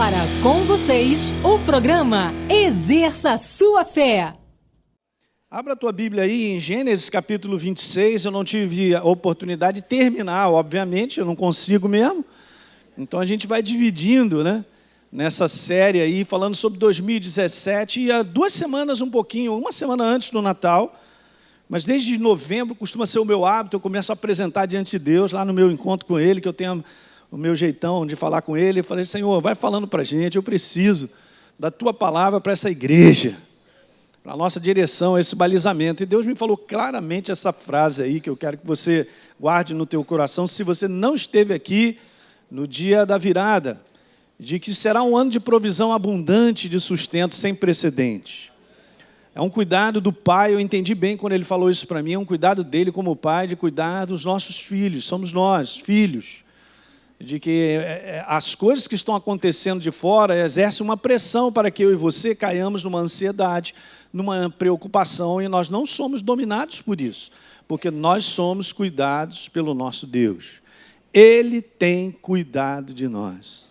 agora, com vocês, o programa Exerça Sua Fé. Abra a tua Bíblia aí em Gênesis capítulo 26, eu não tive a oportunidade de terminar, obviamente, eu não consigo mesmo. Então a gente vai dividindo, né, nessa série aí, falando sobre 2017, e há 2 semanas um pouquinho, uma semana antes do Natal, mas desde novembro costuma ser o meu hábito, eu começo a apresentar diante de Deus, lá no meu encontro com Ele, que eu tenho o meu jeitão de falar com Ele, eu falei, Senhor, vai falando para a gente, eu preciso da Tua palavra para essa igreja, para a nossa direção, esse balizamento. E Deus me falou claramente essa frase aí, que eu quero que você guarde no teu coração, se você não esteve aqui no dia da virada, de que será um ano de provisão abundante, de sustento sem precedentes. É um cuidado do pai, eu entendi bem quando ele falou isso para mim, é um cuidado dele como pai, de cuidar dos nossos filhos, somos nós, filhos, de que as coisas que estão acontecendo de fora exercem uma pressão para que eu e você caiamos numa ansiedade, numa preocupação, e nós não somos dominados por isso, porque nós somos cuidados pelo nosso Deus. Ele tem cuidado de nós.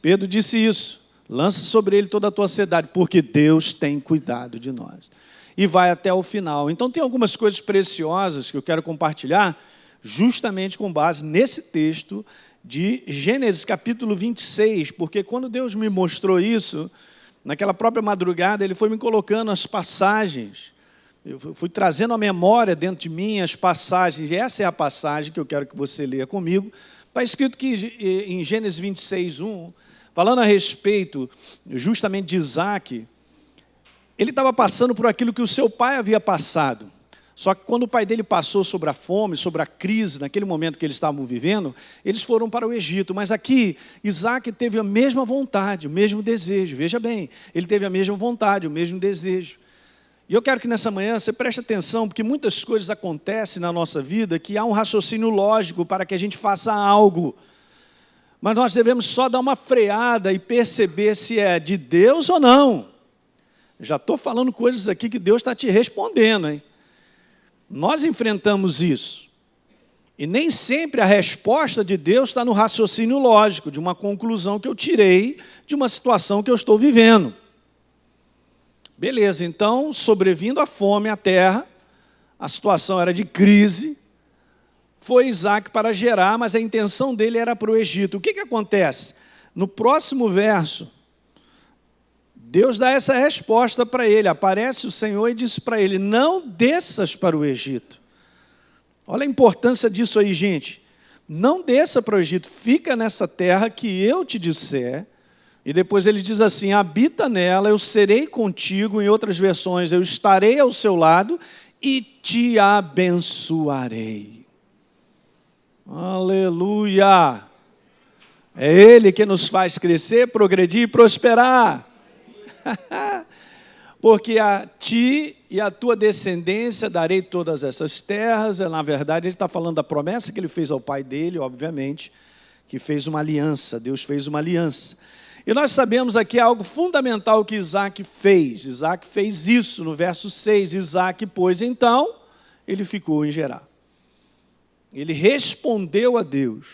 Pedro disse isso. Lança sobre ele toda a tua ansiedade, porque Deus tem cuidado de nós. E vai até o final. Então tem algumas coisas preciosas que eu quero compartilhar, justamente com base nesse texto de Gênesis capítulo 26, porque quando Deus me mostrou isso, naquela própria madrugada, Ele foi me colocando as passagens, eu fui trazendo a memória dentro de mim, as passagens, e essa é a passagem que eu quero que você leia comigo. Está escrito que em Gênesis 26, 1, falando a respeito justamente de Isaac, ele estava passando por aquilo que o seu pai havia passado. Só que quando o pai dele passou sobre a fome, sobre a crise, naquele momento que eles estavam vivendo, eles foram para o Egito. Mas aqui, Isaac teve a mesma vontade, o mesmo desejo. Veja bem, ele teve a mesma vontade, o mesmo desejo. E eu quero que nessa manhã você preste atenção, porque muitas coisas acontecem na nossa vida que há um raciocínio lógico para que a gente faça algo. Mas nós devemos só dar uma freada e perceber se é de Deus ou não. Já estou falando coisas aqui que Deus está te respondendo, hein? Nós enfrentamos isso. E nem sempre a resposta de Deus está no raciocínio lógico, de uma conclusão que eu tirei de uma situação que eu estou vivendo. Beleza, então, sobrevindo a fome à terra, a situação era de crise, foi Isaac para Gerar, mas a intenção dele era para o Egito. O que acontece? No próximo verso, Deus dá essa resposta para ele, aparece o Senhor e diz para ele, não desças para o Egito. Olha a importância disso aí, gente. Não desça para o Egito, fica nessa terra que eu te disser. E depois ele diz assim, habita nela, eu serei contigo, em outras versões, eu estarei ao seu lado e te abençoarei. Aleluia! É Ele que nos faz crescer, progredir e prosperar. Porque a ti e a tua descendência darei todas essas terras. Na verdade, ele está falando da promessa que ele fez ao pai dele, obviamente, que fez uma aliança, Deus fez uma aliança. E nós sabemos aqui algo fundamental que Isaac fez. Isaac fez isso no verso 6. Isaac, pois, então, ele ficou em Gerar. Ele respondeu a Deus.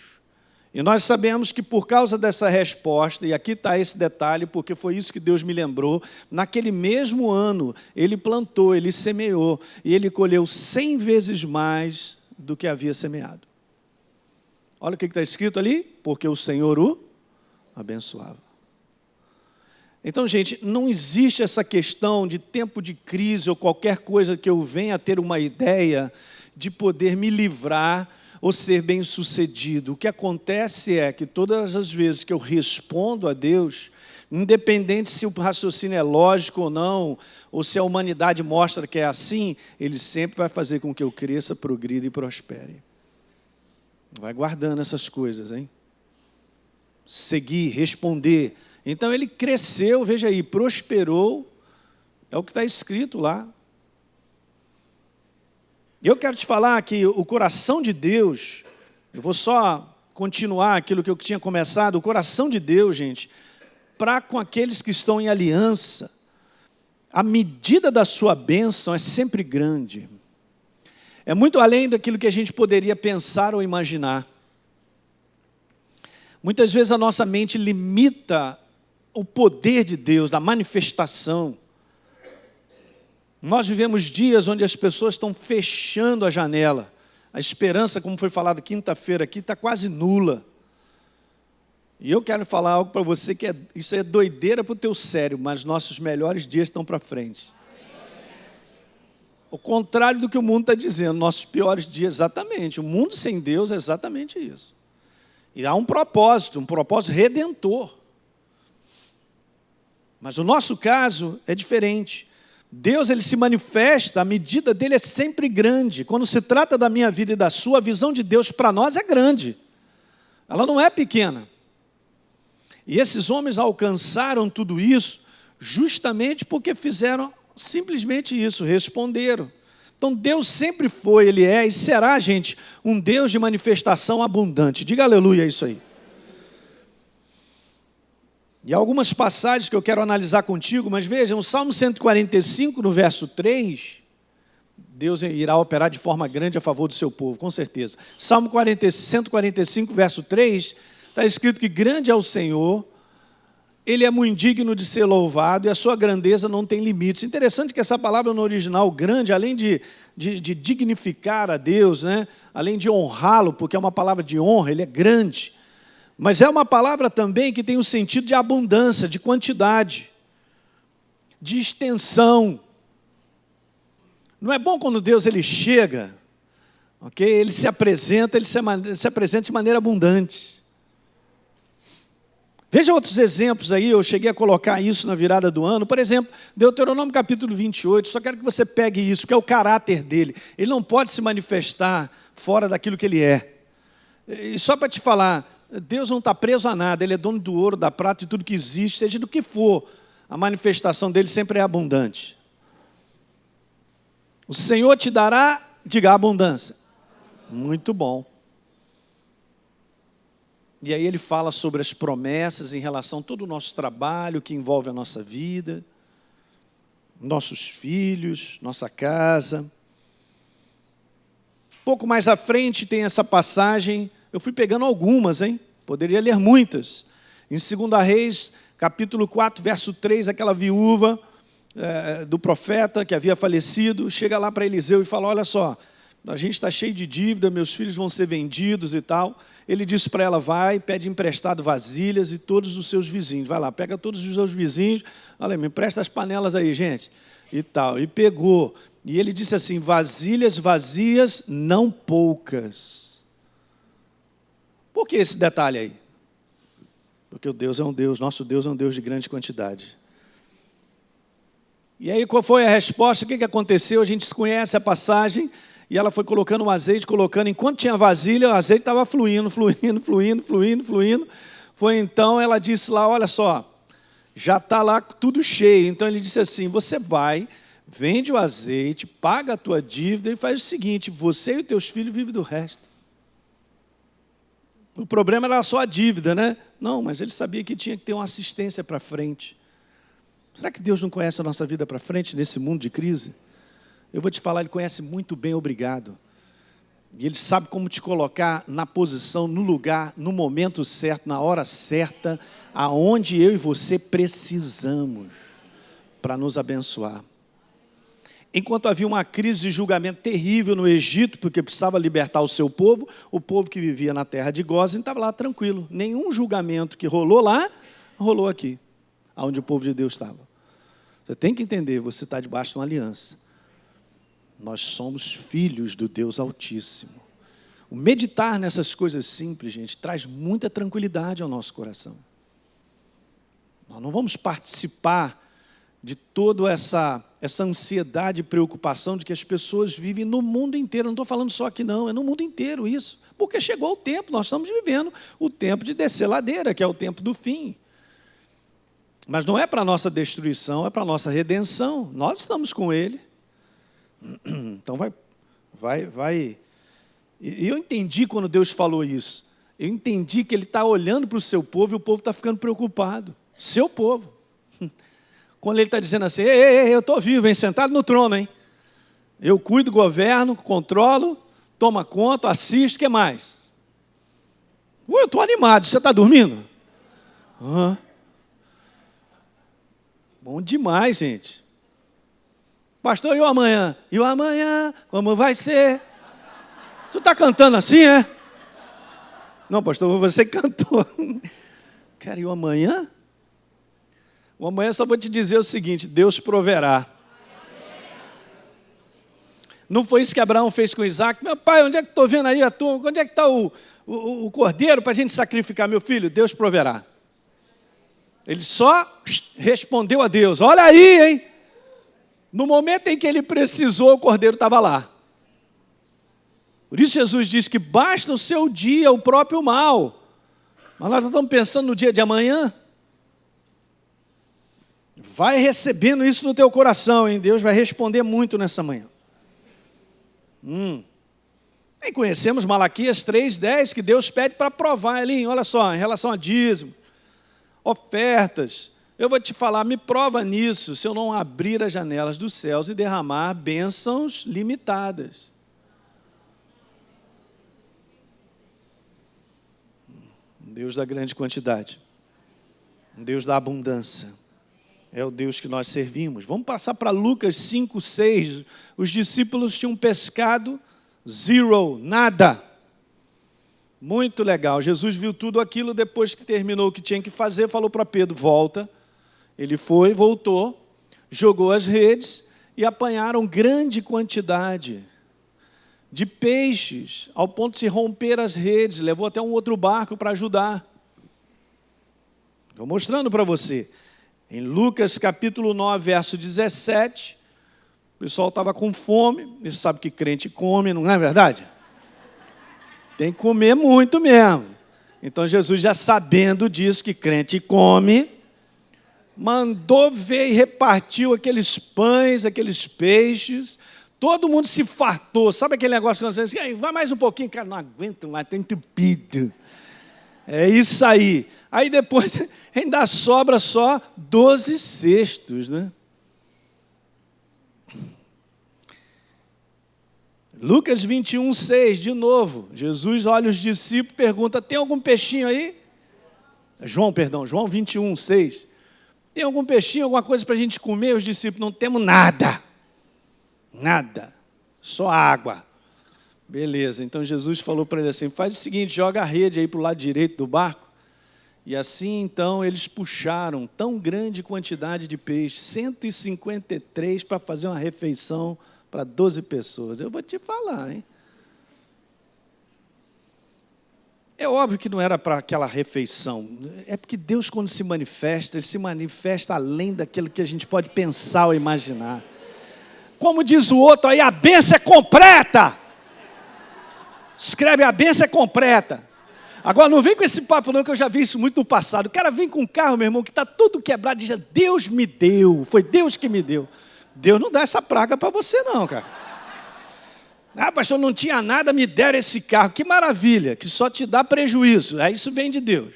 E nós sabemos que por causa dessa resposta, e aqui está esse detalhe, porque foi isso que Deus me lembrou, naquele mesmo ano, ele plantou, ele semeou, e ele colheu 100 vezes mais do que havia semeado. Olha o que está escrito ali, porque o Senhor o abençoava. Então, gente, não existe essa questão de tempo de crise ou qualquer coisa que eu venha a ter uma ideia de poder me livrar ou ser bem-sucedido. O que acontece é que todas as vezes que eu respondo a Deus, independente se o raciocínio é lógico ou não, ou se a humanidade mostra que é assim, Ele sempre vai fazer com que eu cresça, progrida e prospere. Vai guardando essas coisas, hein? Seguir, responder. Então ele cresceu, veja aí, prosperou, é o que está escrito lá. Eu quero te falar que o coração de Deus, eu vou só continuar aquilo que eu tinha começado, o coração de Deus, gente, para com aqueles que estão em aliança, a medida da sua bênção é sempre grande. É muito além daquilo que a gente poderia pensar ou imaginar. Muitas vezes a nossa mente limita o poder de Deus, da manifestação. Nós vivemos dias onde as pessoas estão fechando a janela. A esperança, como foi falado quinta-feira aqui, está quase nula. E eu quero falar algo para você que isso é doideira para o teu cérebro, mas nossos melhores dias estão para frente. O contrário do que o mundo está dizendo, nossos piores dias, exatamente. O mundo sem Deus é exatamente isso. E há um propósito redentor. Mas o nosso caso é diferente. Deus, ele se manifesta, a medida dele é sempre grande. Quando se trata da minha vida e da sua, a visão de Deus para nós é grande. Ela não é pequena. E esses homens alcançaram tudo isso justamente porque fizeram simplesmente isso, responderam. Então Deus sempre foi, Ele é e será, gente, um Deus de manifestação abundante. Diga aleluia a isso aí. E há algumas passagens que eu quero analisar contigo, mas vejam, o Salmo 145, no verso 3, Deus irá operar de forma grande a favor do seu povo, com certeza. Salmo 145, verso 3, está escrito que grande é o Senhor, Ele é muito digno de ser louvado e a sua grandeza não tem limites. Interessante que essa palavra no original, grande, além de dignificar a Deus, né? Além de honrá-lo, porque é uma palavra de honra, Ele é grande. Mas é uma palavra também que tem o sentido de abundância, de quantidade, de extensão. Não é bom quando Deus ele chega, ok? Ele se apresenta de maneira abundante. Veja outros exemplos aí, eu cheguei a colocar isso na virada do ano. Por exemplo, Deuteronômio capítulo 28, só quero que você pegue isso, que é o caráter dele. Ele não pode se manifestar fora daquilo que ele é. E só para te falar, Deus não está preso a nada, Ele é dono do ouro, da prata, de tudo que existe, seja do que for, a manifestação dele sempre é abundante. O Senhor te dará, diga, abundância. Muito bom. E aí ele fala sobre as promessas em relação a todo o nosso trabalho que envolve a nossa vida, nossos filhos, nossa casa. Pouco mais à frente tem essa passagem, eu fui pegando algumas, poderia ler muitas. Em 2 Reis, capítulo 4, verso 3, aquela viúva do profeta que havia falecido, chega lá para Eliseu e fala, olha só, a gente está cheio de dívida, meus filhos vão ser vendidos e tal. Ele disse para ela, vai, pede emprestado vasilhas e todos os seus vizinhos. Vai lá, pega todos os seus vizinhos, olha, me empresta as panelas aí, gente. E tal, e pegou. E ele disse assim, vasilhas vazias, não poucas. Por que esse detalhe aí? Porque o Deus é um Deus, nosso Deus é um Deus de grande quantidade. E aí qual foi a resposta? O que aconteceu? A gente conhece a passagem. E ela foi colocando o azeite, enquanto tinha vasilha, o azeite estava fluindo. Foi então, ela disse lá, olha só, já está lá tudo cheio. Então ele disse assim, você vai, vende o azeite, paga a tua dívida e faz o seguinte, você e os teus filhos vivem do resto. O problema era só a dívida, né? Não, mas ele sabia que tinha que ter uma assistência para frente. Será que Deus não conhece a nossa vida para frente nesse mundo de crise? Eu vou te falar, Ele conhece muito bem, obrigado. E Ele sabe como te colocar na posição, no lugar, no momento certo, na hora certa, aonde eu e você precisamos para nos abençoar. Enquanto havia uma crise de julgamento terrível no Egito, porque precisava libertar o seu povo, o povo que vivia na terra de Gósen estava lá tranquilo. Nenhum julgamento que rolou lá, rolou aqui, onde o povo de Deus estava. Você tem que entender, você está debaixo de uma aliança. Nós somos filhos do Deus Altíssimo. O meditar nessas coisas simples, gente, traz muita tranquilidade ao nosso coração. Nós não vamos participar de toda essa ansiedade e preocupação de que as pessoas vivem no mundo inteiro. Não estou falando só aqui não, é no mundo inteiro isso. Porque chegou o tempo, nós estamos vivendo o tempo de descer ladeira, que é o tempo do fim. Mas não é para a nossa destruição, é para a nossa redenção. Nós estamos com Ele. Então vai. E eu entendi quando Deus falou isso. Eu entendi que Ele está olhando para o seu povo e o povo está ficando preocupado. Seu povo. Quando Ele está dizendo assim, ei, eu estou vivo, sentado no trono, hein? Eu cuido, governo, controlo, toma conta, assisto, o que mais? Eu estou animado, você está dormindo? Bom demais, gente. Pastor, e o amanhã? E o amanhã, como vai ser? Tu está cantando assim, é? Não, pastor, você cantou. Cara, e o amanhã? O amanhã só vou te dizer o seguinte: Deus proverá. Não foi isso que Abraão fez com Isaac? Meu pai, onde é que estou vendo aí a tua? Onde é que está o cordeiro para a gente sacrificar? Meu filho, Deus proverá. Ele só respondeu a Deus. Olha aí, hein? No momento em que ele precisou, o cordeiro estava lá. Por isso Jesus diz que basta o seu dia, o próprio mal. Mas nós estamos pensando no dia de amanhã. Vai recebendo isso no teu coração, hein? Deus vai responder muito nessa manhã. E conhecemos Malaquias 3:10, que Deus pede para provar, Elinho, olha só, em relação a dízimo, ofertas, eu vou te falar, me prova nisso, se eu não abrir as janelas dos céus e derramar bênçãos limitadas. Deus da grande quantidade, Deus da abundância, é o Deus que nós servimos. Vamos passar para Lucas 5:6. Os discípulos tinham pescado, nada. Muito legal. Jesus viu tudo aquilo, depois que terminou o que tinha que fazer, falou para Pedro, volta. Ele foi, voltou, jogou as redes e apanharam grande quantidade de peixes, ao ponto de se romper as redes. Levou até um outro barco para ajudar. Estou mostrando para você. Em Lucas capítulo 9, verso 17, o pessoal estava com fome. Você sabe que crente come, não é verdade? Tem que comer muito mesmo. Então Jesus, já sabendo disso, que crente come, mandou ver e repartiu aqueles pães, aqueles peixes. Todo mundo se fartou. Sabe aquele negócio que você diz assim, vai mais um pouquinho? Cara, não aguento mais, estou entupido. É isso aí. Aí depois ainda sobra só 12 cestos, né? Lucas 21:6, de novo. Jesus olha os discípulos e pergunta, tem algum peixinho aí? João 21:6. Tem algum peixinho, alguma coisa para a gente comer? Os discípulos, não temos nada. Nada. Só água. Beleza, então Jesus falou para ele assim, faz o seguinte, joga a rede aí para o lado direito do barco. E assim, então, eles puxaram tão grande quantidade de peixe, 153 para fazer uma refeição para 12 pessoas. Eu vou te falar, hein? É óbvio que não era para aquela refeição. É porque Deus, quando se manifesta, Ele se manifesta além daquilo que a gente pode pensar ou imaginar. Como diz o outro aí, a bênção é completa. Escreve, a bênção é completa. Agora, não vem com esse papo não, que eu já vi isso muito no passado. O cara vem com um carro, meu irmão, que está tudo quebrado, e diz, Deus me deu, foi Deus que me deu. Deus não dá essa praga para você não, cara. Ah, pastor, não tinha nada, me deram esse carro. Que maravilha, que só te dá prejuízo. Aí isso vem de Deus.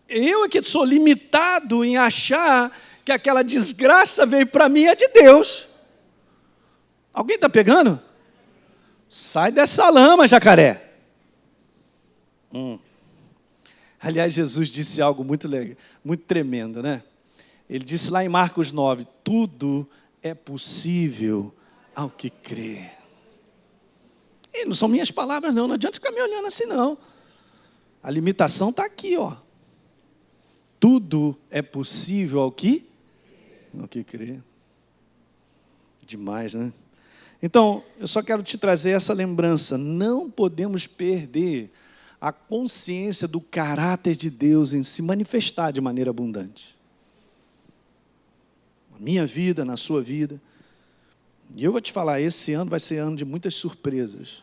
Eu é que sou limitado em achar que aquela desgraça veio para mim, é de Deus. Alguém está pegando? Sai dessa lama, jacaré. Aliás, Jesus disse algo muito legal, muito tremendo, né? Ele disse lá em Marcos 9, tudo é possível ao que crê. E não são minhas palavras não adianta ficar me olhando assim não. A limitação está aqui, ó. Tudo é possível ao que crê. Demais, né? Então, eu só quero te trazer essa lembrança. Não podemos perder a consciência do caráter de Deus em se manifestar de maneira abundante. Na minha vida, na sua vida. E eu vou te falar, esse ano vai ser ano de muitas surpresas.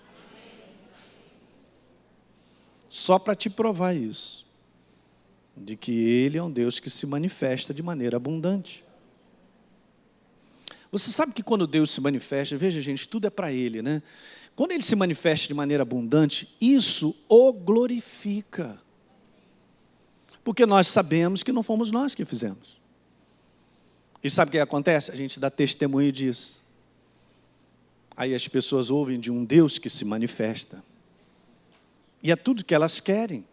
Só para te provar isso. De que Ele é um Deus que se manifesta de maneira abundante. Você sabe que quando Deus se manifesta, veja gente, tudo é para Ele, né? Quando Ele se manifesta de maneira abundante, isso o glorifica. Porque nós sabemos que não fomos nós que fizemos. E sabe o que acontece? A gente dá testemunho disso. Aí as pessoas ouvem de um Deus que se manifesta. E é tudo que elas querem.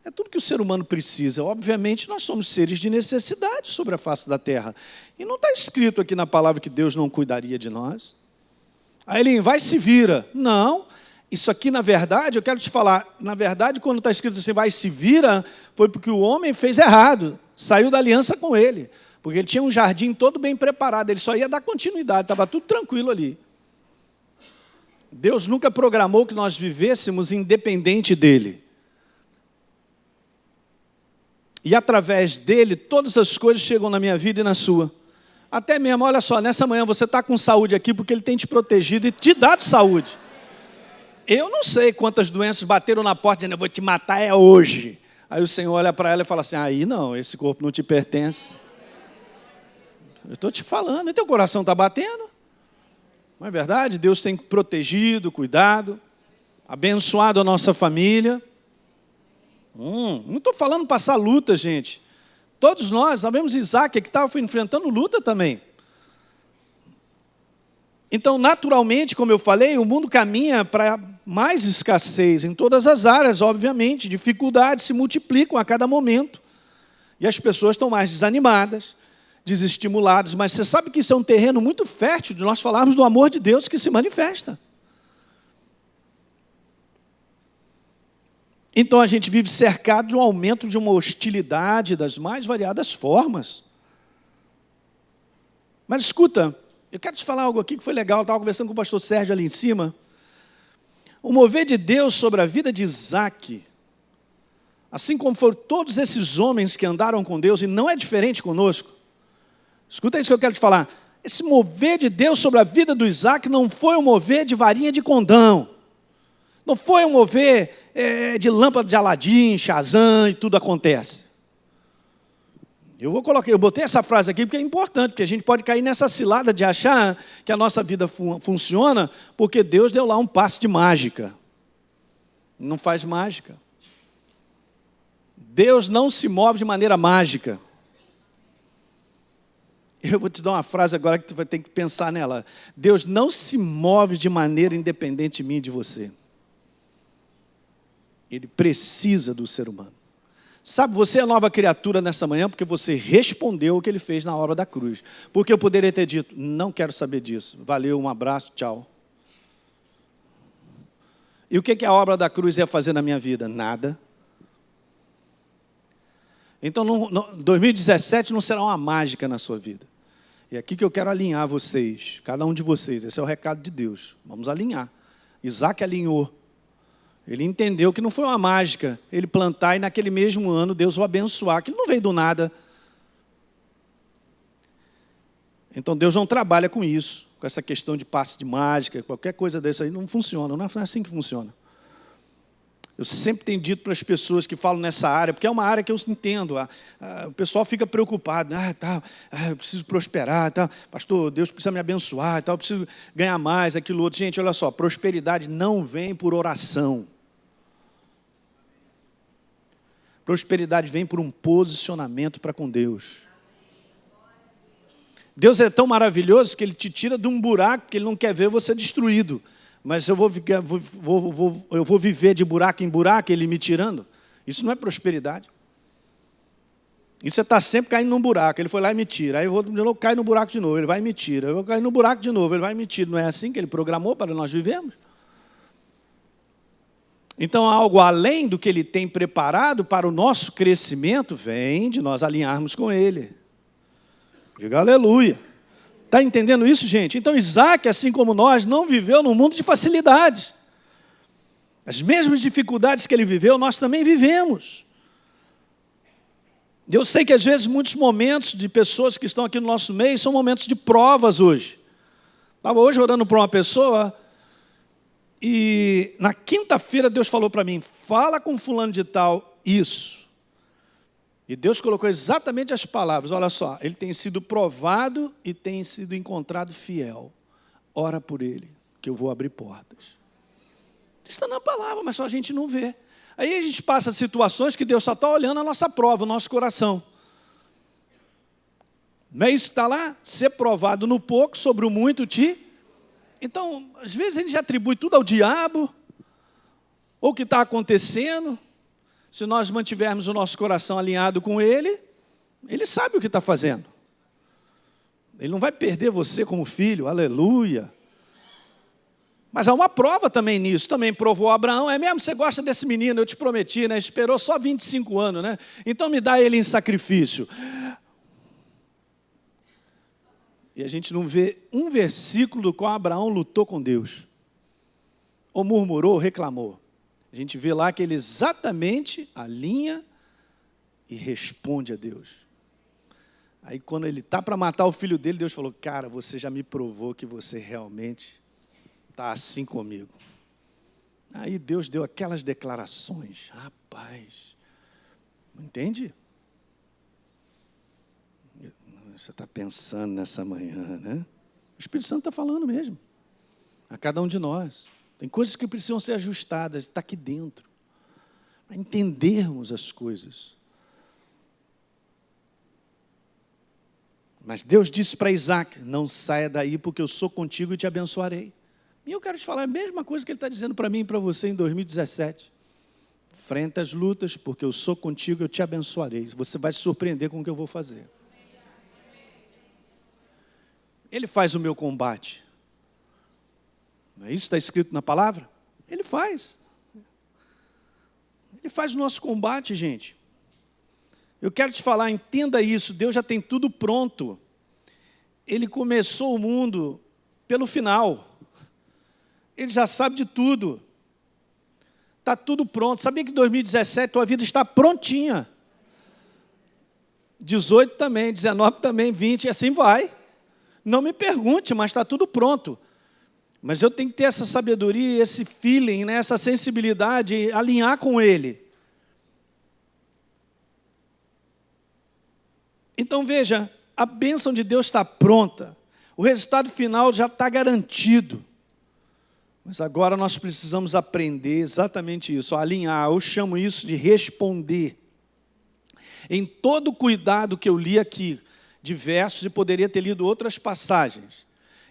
É tudo que o ser humano precisa. Obviamente, nós somos seres de necessidade sobre a face da terra. E não está escrito aqui na palavra que Deus não cuidaria de nós. Aí ele vai e se vira. Não, isso aqui, na verdade, eu quero te falar, na verdade, quando está escrito assim, vai e se vira, foi porque o homem fez errado, saiu da aliança com ele. Porque ele tinha um jardim todo bem preparado, ele só ia dar continuidade, estava tudo tranquilo ali. Deus nunca programou que nós vivêssemos independente dele. E através dele, todas as coisas chegam na minha vida e na sua. Até mesmo, olha só, nessa manhã você está com saúde aqui porque ele tem te protegido e te dado saúde. Eu não sei quantas doenças bateram na porta dizendo, eu vou te matar é hoje. Aí o Senhor olha para ela e fala assim, aí não, esse corpo não te pertence. Eu estou te falando, e teu coração está batendo. Não é verdade? Deus tem protegido, cuidado, abençoado a nossa família. Não estou falando passar luta, gente. Todos nós vemos Isaac, que estava enfrentando luta também. Então, naturalmente, como eu falei, o mundo caminha para mais escassez em todas as áreas, obviamente. Dificuldades se multiplicam a cada momento. E as pessoas estão mais desanimadas, desestimuladas. Mas você sabe que isso é um terreno muito fértil de nós falarmos do amor de Deus que se manifesta. Então, a gente vive cercado de um aumento de uma hostilidade das mais variadas formas. Mas escuta, eu quero te falar algo aqui que foi legal, eu estava conversando com o pastor Sérgio ali em cima. O mover de Deus sobre a vida de Isaac, assim como foram todos esses homens que andaram com Deus, e não é diferente conosco. Escuta isso que eu quero te falar. Esse mover de Deus sobre a vida do Isaac não foi um mover de varinha de condão. Não foi um mover de lâmpada de Aladim, Shazam e tudo acontece. Eu botei essa frase aqui porque é importante, porque a gente pode cair nessa cilada de achar que a nossa vida funciona porque Deus deu lá um passe de mágica. Não faz mágica. Deus não se move de maneira mágica. Eu vou te dar uma frase agora que tu vai ter que pensar nela. Deus não se move de maneira independente de mim e de você. Ele precisa do ser humano. Sabe, você é nova criatura nessa manhã porque você respondeu o que ele fez na hora da cruz. Porque eu poderia ter dito, não quero saber disso. Valeu, um abraço, tchau. E o que a obra da cruz ia fazer na minha vida? Nada. Então, 2017 não será uma mágica na sua vida. E é aqui que eu quero alinhar vocês, cada um de vocês. Esse é o recado de Deus. Vamos alinhar. Isaac alinhou. Ele entendeu que não foi uma mágica ele plantar e naquele mesmo ano Deus o abençoar, que ele não veio do nada. Então Deus não trabalha com isso, com essa questão de passe de mágica, qualquer coisa dessa aí não funciona, não é assim que funciona. Eu sempre tenho dito para as pessoas que falam nessa área, porque é uma área que eu entendo, o pessoal fica preocupado, eu preciso prosperar, pastor, Deus precisa me abençoar, eu preciso ganhar mais, aquilo outro. Gente, olha só, prosperidade não vem por oração. Prosperidade vem por um posicionamento para com Deus. Deus é tão maravilhoso que Ele te tira de um buraco que Ele não quer ver você destruído. Mas eu vou viver de buraco em buraco, Ele me tirando. Isso não é prosperidade. Isso é estar sempre caindo num buraco. Ele foi lá e me tira. Aí eu vou de novo, cair no buraco de novo. Ele vai e me tira. Eu vou cair no buraco de novo. Ele vai e me tira. Não é assim que Ele programou para nós vivermos? Então, algo além do que Ele tem preparado para o nosso crescimento, vem de nós alinharmos com Ele. Diga aleluia. Está entendendo isso, gente? Então, Isaac, assim como nós, não viveu num mundo de facilidades. As mesmas dificuldades que ele viveu, nós também vivemos. Eu sei que, às vezes, muitos momentos de pessoas que estão aqui no nosso meio são momentos de provas hoje. Estava hoje orando para uma pessoa e, na quinta-feira, Deus falou para mim, fala com fulano de tal isso. E Deus colocou exatamente as palavras, olha só, ele tem sido provado e tem sido encontrado fiel. Ora por ele, que eu vou abrir portas. Está na palavra, mas só a gente não vê. Aí a gente passa situações que Deus só está olhando a nossa prova, o nosso coração. Não é isso que está lá? Ser provado no pouco, sobre o muito te... Então, às vezes a gente atribui tudo ao diabo, ou o que está acontecendo. Se nós mantivermos o nosso coração alinhado com Ele, Ele sabe o que está fazendo. Ele não vai perder você como filho, aleluia. Mas há uma prova também nisso, também provou Abraão, é mesmo, você gosta desse menino, eu te prometi, né? Esperou só 25 anos, né? Então me dá ele em sacrifício. E a gente não vê um versículo do qual Abraão lutou com Deus. Ou murmurou, ou reclamou. A gente vê lá que ele exatamente alinha e responde a Deus. Aí quando ele está para matar o filho dele, Deus falou, cara, você já me provou que você realmente está assim comigo. Aí Deus deu aquelas declarações. Rapaz, não entende? Você está pensando nessa manhã, né? O Espírito Santo está falando mesmo. A cada um de nós. Tem coisas que precisam ser ajustadas, está aqui dentro. Para entendermos as coisas. Mas Deus disse para Isaac, não saia daí porque eu sou contigo e te abençoarei. E eu quero te falar a mesma coisa que ele está dizendo para mim e para você em 2017. Enfrenta as lutas, porque eu sou contigo e eu te abençoarei. Você vai se surpreender com o que eu vou fazer. Ele faz o meu combate. Não é isso que está escrito na palavra? Ele faz. Ele faz o nosso combate, gente. Eu quero te falar, entenda isso, Deus já tem tudo pronto. Ele começou o mundo pelo final. Ele já sabe de tudo. Está tudo pronto. Sabia que em 2017 tua vida está prontinha. 18 também, 19 também, 20, e assim vai. Não me pergunte, mas está tudo pronto. Mas eu tenho que ter essa sabedoria, esse feeling, né, essa sensibilidade, alinhar com Ele. Então veja, a bênção de Deus está pronta. O resultado final já está garantido. Mas agora nós precisamos aprender exatamente isso, alinhar. Eu chamo isso de responder. Em todo o cuidado que eu li aqui, de versos, e poderia ter lido outras passagens,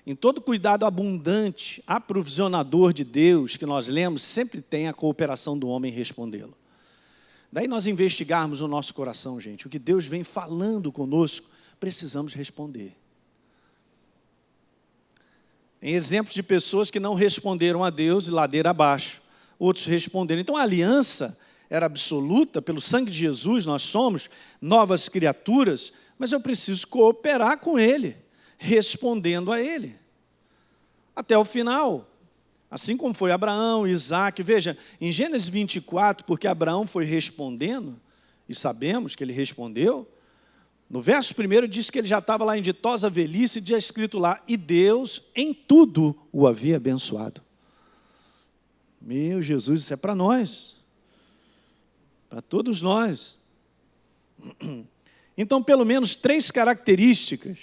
em todo o cuidado abundante, aprovisionador de Deus, que nós lemos, sempre tem a cooperação do homem respondê-lo. Daí nós investigarmos o nosso coração, gente, o que Deus vem falando conosco, precisamos responder. Em exemplos de pessoas que não responderam a Deus e ladeira abaixo, outros responderam. Então a aliança era absoluta, pelo sangue de Jesus nós somos novas criaturas, mas eu preciso cooperar com Ele, respondendo a Ele. Até o final, assim como foi Abraão, Isaac, veja, em Gênesis 24, porque Abraão foi respondendo, e sabemos que ele respondeu, no verso 1 diz que ele já estava lá em ditosa velhice, e tinha escrito lá, e Deus em tudo o havia abençoado. Meu Jesus, isso é para nós, para todos nós. Então, pelo menos 3 características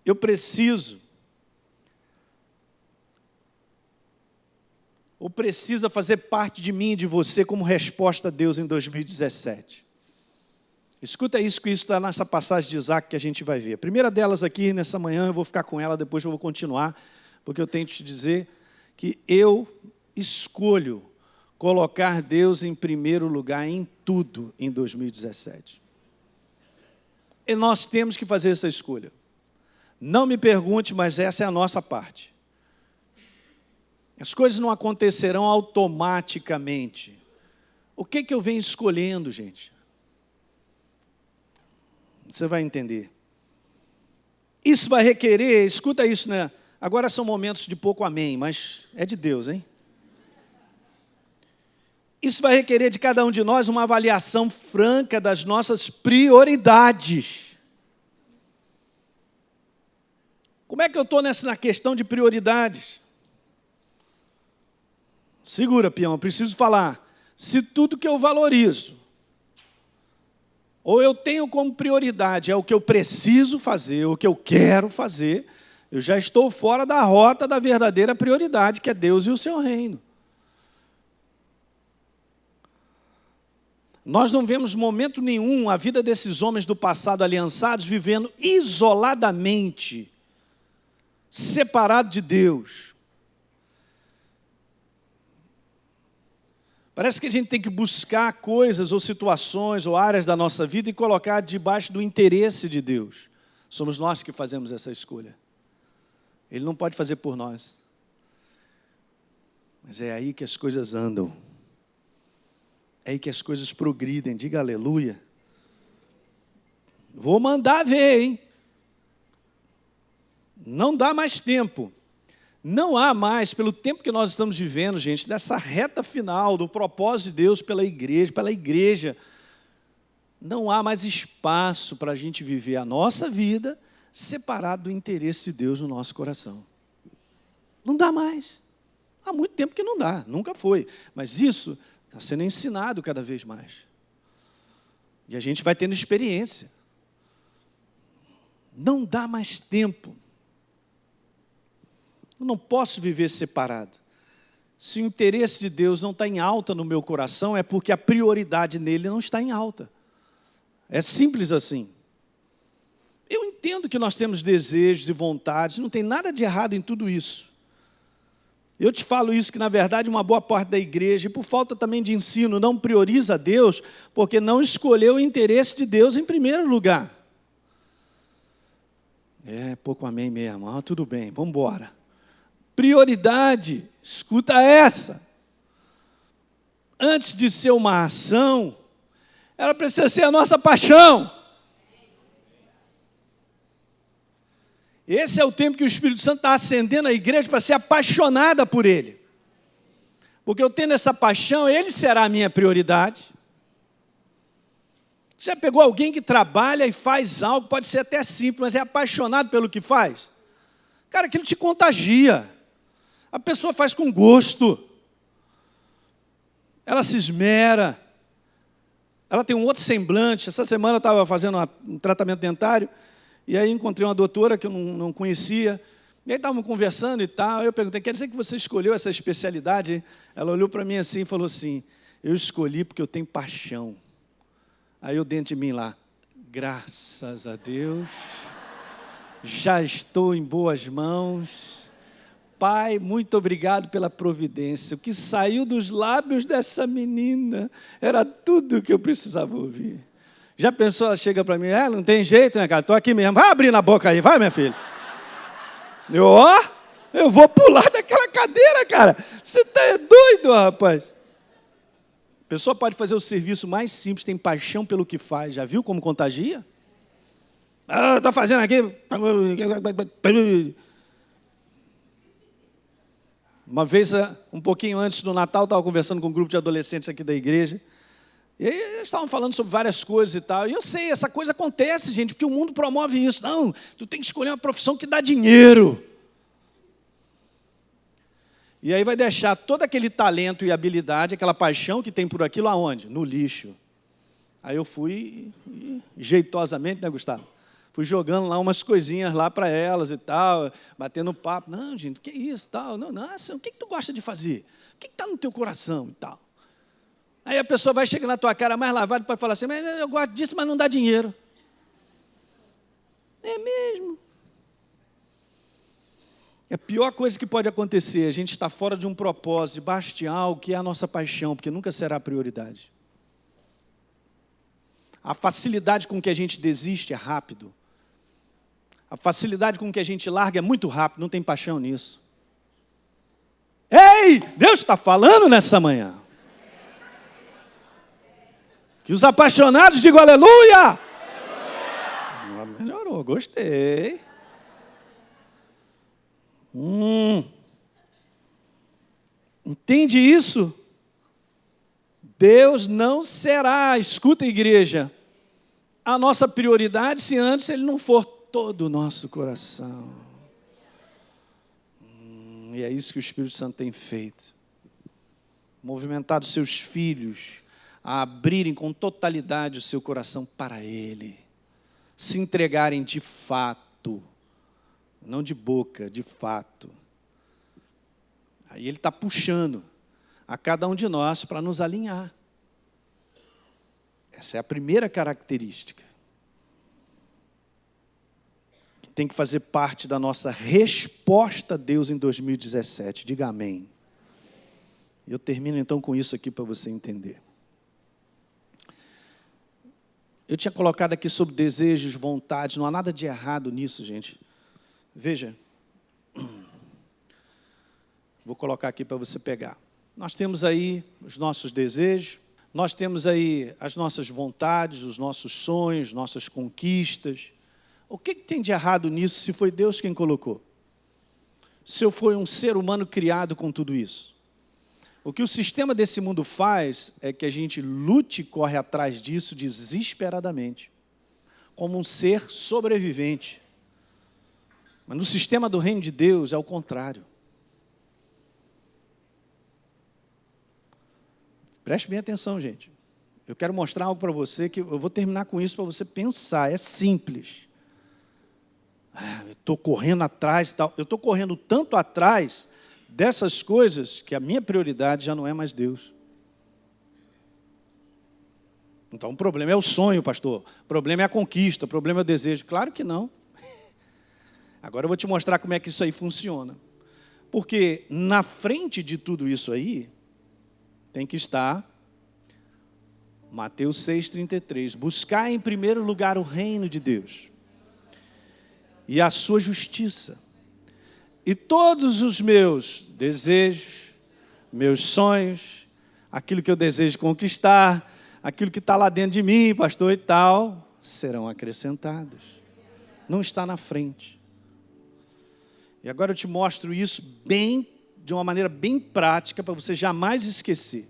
eu preciso, ou precisa fazer parte de mim e de você como resposta a Deus em 2017. Escuta isso, que isso está nessa passagem de Isaac que a gente vai ver. A primeira delas aqui, nessa manhã, eu vou ficar com ela, depois eu vou continuar, porque eu tenho que te dizer que eu escolho colocar Deus em primeiro lugar em tudo em 2017. E nós temos que fazer essa escolha. Não me pergunte, mas essa é a nossa parte. As coisas não acontecerão automaticamente. O que eu venho escolhendo, gente? Você vai entender. Isso vai requerer, escuta isso, né? Agora são momentos de pouco amém, mas é de Deus, hein? Isso vai requerer de cada um de nós uma avaliação franca das nossas prioridades. Como é que eu estou na questão de prioridades? Segura, peão, eu preciso falar. Se tudo que eu valorizo, ou eu tenho como prioridade, é o que eu preciso fazer, o que eu quero fazer, eu já estou fora da rota da verdadeira prioridade, que é Deus e o seu reino. Nós não vemos momento nenhum a vida desses homens do passado aliançados vivendo isoladamente, separado de Deus. Parece que a gente tem que buscar coisas ou situações ou áreas da nossa vida e colocar debaixo do interesse de Deus. Somos nós que fazemos essa escolha. Ele não pode fazer por nós. Mas é aí que as coisas andam. É aí que as coisas progridem. Diga aleluia. Vou mandar ver, hein? Não dá mais tempo. Não há mais, pelo tempo que nós estamos vivendo, gente, dessa reta final do propósito de Deus pela igreja, não há mais espaço para a gente viver a nossa vida separado do interesse de Deus no nosso coração. Não dá mais. Há muito tempo que não dá, nunca foi. Mas isso está sendo ensinado cada vez mais. E a gente vai tendo experiência. Não dá mais tempo. Eu não posso viver separado. Se o interesse de Deus não está em alta no meu coração, é porque a prioridade nele não está em alta. É simples assim. Eu entendo que nós temos desejos e vontades, não tem nada de errado em tudo isso. Eu te falo isso que, na verdade, uma boa parte da igreja, e por falta também de ensino, não prioriza Deus, porque não escolheu o interesse de Deus em primeiro lugar. Pouco amém mesmo. Tudo bem, vamos embora. Prioridade, escuta essa. Antes de ser uma ação, ela precisa ser a nossa paixão. Esse é o tempo que o Espírito Santo está acendendo a igreja para ser apaixonada por Ele. Porque eu tendo essa paixão, Ele será a minha prioridade. Já pegou alguém que trabalha e faz algo, pode ser até simples, mas é apaixonado pelo que faz? Cara, aquilo te contagia. A pessoa faz com gosto. Ela se esmera. Ela tem um outro semblante. Essa semana eu estava fazendo um tratamento dentário, e aí encontrei uma doutora que eu não conhecia, e aí estávamos conversando e tal, eu perguntei, quer dizer que você escolheu essa especialidade? Ela olhou para mim assim e falou assim, eu escolhi porque eu tenho paixão. Aí eu dentro de mim lá, graças a Deus, já estou em boas mãos. Pai, muito obrigado pela providência. O que saiu dos lábios dessa menina era tudo que eu precisava ouvir. Já pensou, ela chega para mim, não tem jeito, né, cara? Estou aqui mesmo. Vai abrir na boca aí, vai, minha filha. Eu vou pular daquela cadeira, cara. Você está doido, rapaz. A pessoa pode fazer o serviço mais simples, tem paixão pelo que faz. Já viu como contagia? Está fazendo aqui... Uma vez, um pouquinho antes do Natal, eu estava conversando com um grupo de adolescentes aqui da igreja. E aí eles estavam falando sobre várias coisas e tal. E eu sei, essa coisa acontece, gente, porque o mundo promove isso. Não, tu tem que escolher uma profissão que dá dinheiro. E aí vai deixar todo aquele talento e habilidade, aquela paixão que tem por aquilo, aonde? No lixo. Aí eu fui, jeitosamente, né, Gustavo? Fui jogando lá umas coisinhas lá para elas e tal, batendo papo. Não, gente, o que é isso? Tal? Não, nossa, o que tu gosta de fazer? O que está no teu coração e tal? Aí a pessoa vai chegar na tua cara mais lavada para falar assim, mas eu gosto disso, mas não dá dinheiro. É mesmo. É a pior coisa que pode acontecer, a gente está fora de um propósito, debaixo de algo que é a nossa paixão, porque nunca será a prioridade. A facilidade com que a gente desiste é rápido. A facilidade com que a gente larga é muito rápido, não tem paixão nisso. Ei, Deus está falando nessa manhã. Que os apaixonados digam aleluia. Aleluia. Melhorou, gostei. Entende isso? Deus não será, escuta igreja, a nossa prioridade se antes Ele não for todo o nosso coração. E é isso que o Espírito Santo tem feito. Movimentado seus filhos a abrirem com totalidade o seu coração para Ele. Se entregarem de fato, não de boca, de fato. Aí Ele está puxando a cada um de nós para nos alinhar. Essa é a primeira característica. Que tem que fazer parte da nossa resposta a Deus em 2017. Diga amém. Eu termino então com isso aqui para você entender. Eu tinha colocado aqui sobre desejos, vontades, não há nada de errado nisso, gente. Veja, vou colocar aqui para você pegar. Nós temos aí os nossos desejos, nós temos aí as nossas vontades, os nossos sonhos, nossas conquistas. O que tem de errado nisso se foi Deus quem colocou? Se eu fui um ser humano criado com tudo isso? O que o sistema desse mundo faz é que a gente lute e corre atrás disso desesperadamente, como um ser sobrevivente. Mas no sistema do reino de Deus é o contrário. Preste bem atenção, gente. Eu quero mostrar algo para você, que eu vou terminar com isso para você pensar. É simples. Eu estou correndo atrás, tal. Eu estou correndo tanto atrás dessas coisas que a minha prioridade já não é mais Deus. Então o problema é o sonho, pastor. O problema é a conquista, o problema é o desejo. Claro que não. Agora eu vou te mostrar como é que isso aí funciona. Porque na frente de tudo isso aí, tem que estar Mateus 6,33. Buscar em primeiro lugar o reino de Deus e a sua justiça. E todos os meus desejos, meus sonhos, aquilo que eu desejo conquistar, aquilo que está lá dentro de mim, pastor e tal, serão acrescentados. Não está na frente. E agora eu te mostro isso de uma maneira bem prática, para você jamais esquecer.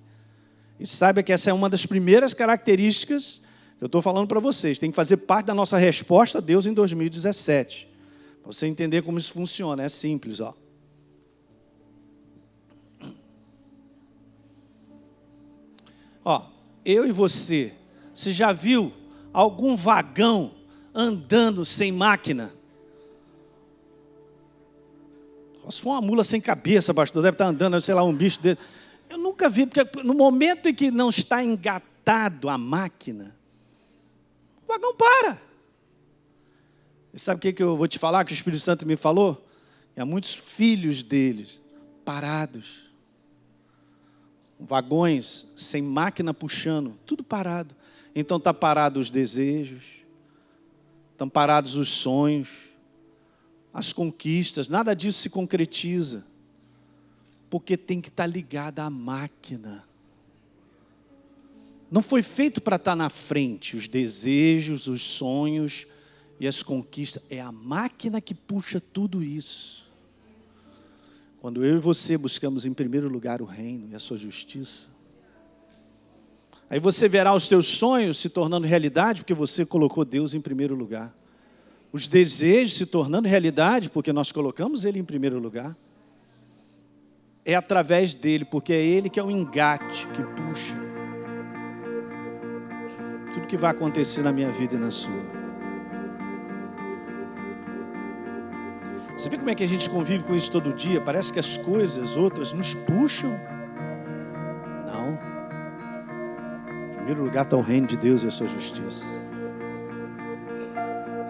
E saiba que essa é uma das primeiras características que eu estou falando para vocês. Tem que fazer parte da nossa resposta a Deus em 2017. Para você entender como isso funciona. É simples, ó. Ó, eu e você já viu algum vagão andando sem máquina? Se for uma mula sem cabeça, pastor, deve estar andando, sei lá, um bicho dele. Eu nunca vi, porque no momento em que não está engatado a máquina, o vagão para. E sabe o que eu vou te falar, que o Espírito Santo me falou? E há muitos filhos deles parados. Vagões sem máquina puxando, tudo parado. Então está parado os desejos, estão parados os sonhos, as conquistas, nada disso se concretiza. Porque tem que estar ligado à máquina. Não foi feito para estar na frente, os desejos, os sonhos e as conquistas. É a máquina que puxa tudo isso. Quando eu e você buscamos em primeiro lugar o reino e a sua justiça, aí você verá os teus sonhos se tornando realidade, porque você colocou Deus em primeiro lugar. Os desejos se tornando realidade, porque nós colocamos Ele em primeiro lugar. É através dele, porque é Ele que é o engate, que puxa tudo que vai acontecer na minha vida e na sua. Você vê como é que a gente convive com isso todo dia? Parece que as coisas outras nos puxam. Não. Em primeiro lugar está o reino de Deus e a sua justiça.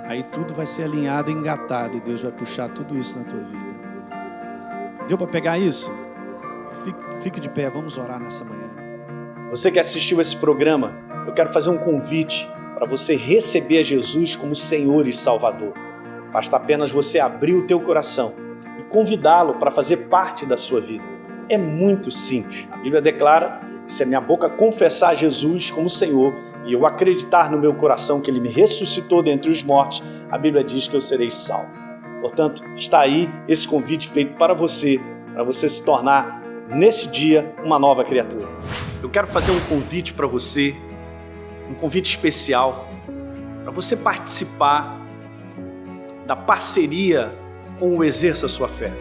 Aí tudo vai ser alinhado, engatado, e Deus vai puxar tudo isso na tua vida. Deu para pegar isso? Fique de pé, vamos orar nessa manhã. Você que assistiu esse programa, eu quero fazer um convite para você receber Jesus como Senhor e Salvador. Basta apenas você abrir o teu coração e convidá-lo para fazer parte da sua vida. É muito simples. A Bíblia declara que se a minha boca confessar Jesus como Senhor e eu acreditar no meu coração que Ele me ressuscitou dentre os mortos, a Bíblia diz que eu serei salvo. Portanto, está aí esse convite feito para você se tornar, nesse dia, uma nova criatura. Eu quero fazer um convite para você, um convite especial, para você participar da parceria com o Exerça Sua Fé.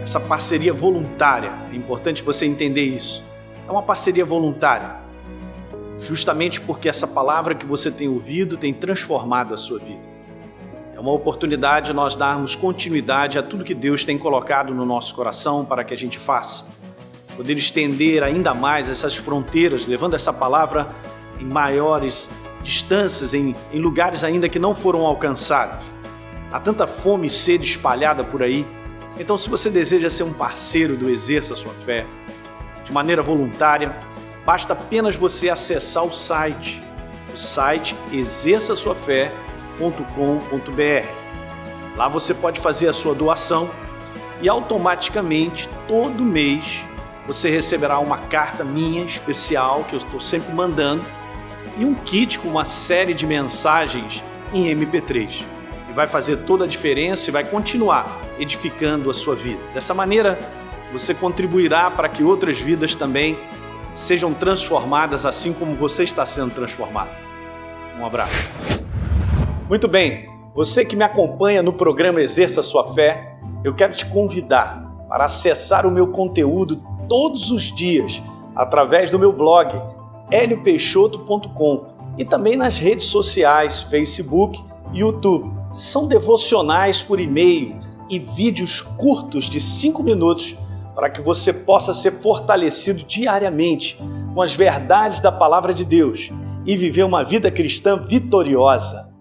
Essa parceria voluntária, é importante você entender isso. É uma parceria voluntária, justamente porque essa palavra que você tem ouvido tem transformado a sua vida. É uma oportunidade de nós darmos continuidade a tudo que Deus tem colocado no nosso coração para que a gente faça. Poder estender ainda mais essas fronteiras, levando essa palavra em maiores distâncias, em lugares ainda que não foram alcançados. Há tanta fome e sede espalhada por aí. Então, se você deseja ser um parceiro do Exerça Sua Fé, de maneira voluntária. Basta apenas você acessar o site exerçasuafé.com.br. Lá você pode fazer a sua doação e automaticamente, todo mês, você receberá uma carta minha especial, que eu estou sempre mandando, e um kit com uma série de mensagens em MP3. E vai fazer toda a diferença e vai continuar edificando a sua vida. Dessa maneira, você contribuirá para que outras vidas também sejam transformadas assim como você está sendo transformado. Um abraço. Muito bem, você que me acompanha no programa Exerça Sua Fé, eu quero te convidar para acessar o meu conteúdo todos os dias através do meu blog heliopeixoto.com e também nas redes sociais, Facebook e YouTube. São devocionais por e-mail e vídeos curtos de 5 minutos para que você possa ser fortalecido diariamente com as verdades da Palavra de Deus e viver uma vida cristã vitoriosa.